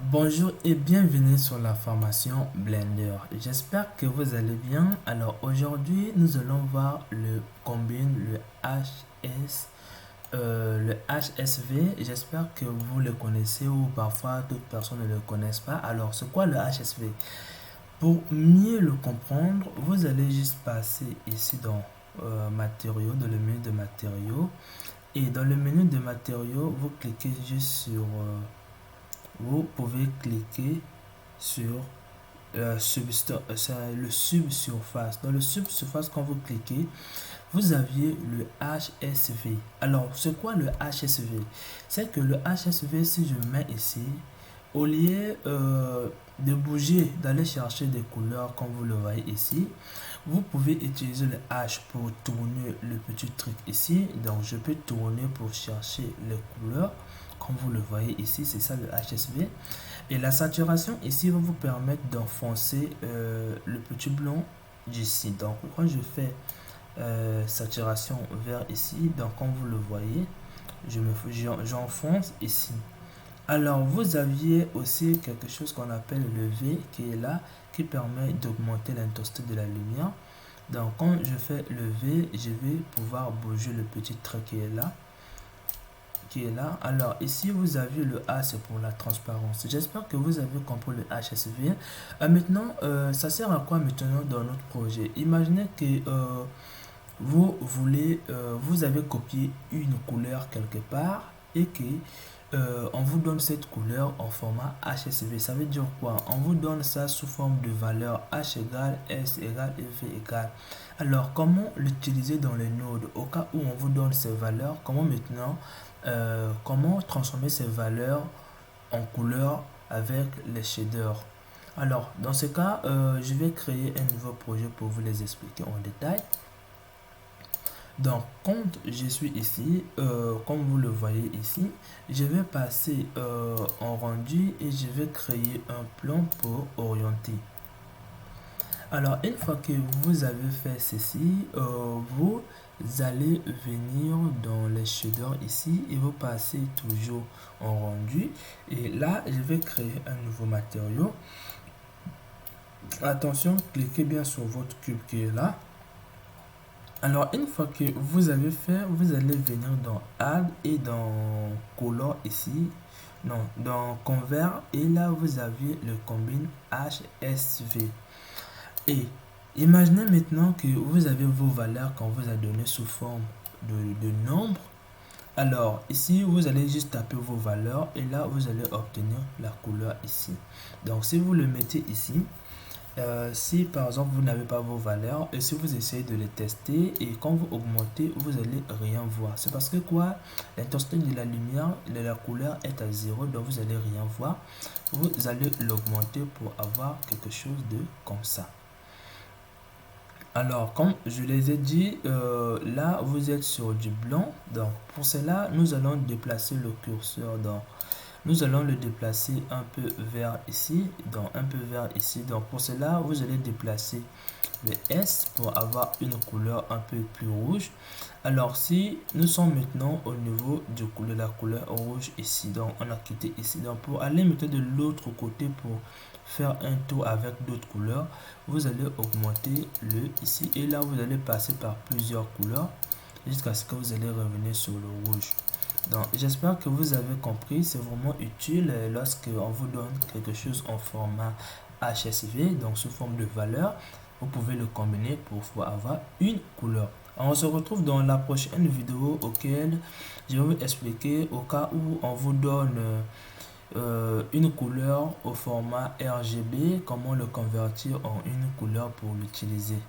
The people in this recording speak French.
Bonjour et bienvenue sur la formation Blender. J'espère que vous allez bien. Alors aujourd'hui, nous allons voir le combine, le HSV. J'espère que vous le connaissez ou parfois d'autres personnes ne le connaissent pas. Alors c'est quoi le HSV? Pour mieux le comprendre, vous allez juste passer ici dans matériaux, dans le menu de matériaux. Et dans le menu de matériaux, vous cliquez juste sur vous pouvez cliquer sur le subsurface. Dans le subsurface, quand vous cliquez, vous aviez le HSV. Alors, c'est quoi le HSV? C'est que le HSV, si je mets ici, au lieu de bouger, d'aller chercher des couleurs comme vous le voyez ici, vous pouvez utiliser le H pour tourner le petit truc ici. Donc, je peux tourner pour chercher les couleurs. Comme vous le voyez ici, c'est ça le HSV. Et la saturation ici va vous permettre d'enfoncer le petit blanc d'ici. Donc, quand je fais saturation vert ici, donc comme vous le voyez, j'enfonce ici. Alors, vous aviez aussi quelque chose qu'on appelle le V qui est là, qui permet d'augmenter l'intensité de la lumière. Donc, quand je fais le V, je vais pouvoir bouger le petit trait qui est là. Alors, ici, vous avez le A, c'est pour la transparence. J'espère que vous avez compris le HSV. Maintenant, ça sert à quoi maintenant dans notre projet? Imaginez que vous avez copié une couleur quelque part et que on vous donne cette couleur en format HSV. Ça veut dire quoi? On vous donne ça sous forme de valeur H égale S égale et V égale. Alors, comment l'utiliser dans les nodes? Au cas où on vous donne ces valeurs, comment transformer ces valeurs en couleur avec les shaders? Alors, dans ce cas, je vais créer un nouveau projet pour vous les expliquer en détail. Donc, quand je suis ici, comme vous le voyez ici, je vais passer en rendu et je vais créer un plan pour orienter. Alors, une fois que vous avez fait ceci, vous allez venir dans les shaders ici et vous passez toujours en rendu. Et là, je vais créer un nouveau matériau. Attention, cliquez bien sur votre cube qui est là. Alors, une fois que vous avez fait, vous allez venir dans Add et dans Color ici. Non, dans Convert. Et là, vous avez le combine HSV. Et imaginez maintenant que vous avez vos valeurs qu'on vous a données sous forme de nombres. Alors, ici, vous allez juste taper vos valeurs et là, vous allez obtenir la couleur ici. Donc, si vous le mettez ici, si par exemple vous n'avez pas vos valeurs et si vous essayez de les tester et quand vous augmentez vous allez rien voir, c'est parce que quoi, l'intensité de la lumière de la couleur est à 0, donc vous allez rien voir. Vous allez l'augmenter pour avoir quelque chose de comme ça. Alors comme je les ai dit, là vous êtes sur du blanc, donc pour cela nous allons déplacer le curseur dans nous allons le déplacer un peu vers ici, donc un peu vers ici. Donc pour cela, vous allez déplacer le S pour avoir une couleur un peu plus rouge. Alors si nous sommes maintenant au niveau de la couleur rouge ici, donc on a quitté ici. Donc pour aller maintenant de l'autre côté pour faire un tour avec d'autres couleurs, vous allez augmenter le ici et là vous allez passer par plusieurs couleurs jusqu'à ce que vous allez revenir sur le rouge. Donc, j'espère que vous avez compris. C'est vraiment utile lorsque on vous donne quelque chose en format HSV, donc sous forme de valeur. Vous pouvez le combiner pour avoir une couleur. On se retrouve dans la prochaine vidéo auquel je vais vous expliquer au cas où on vous donne une couleur au format RGB, comment le convertir en une couleur pour l'utiliser.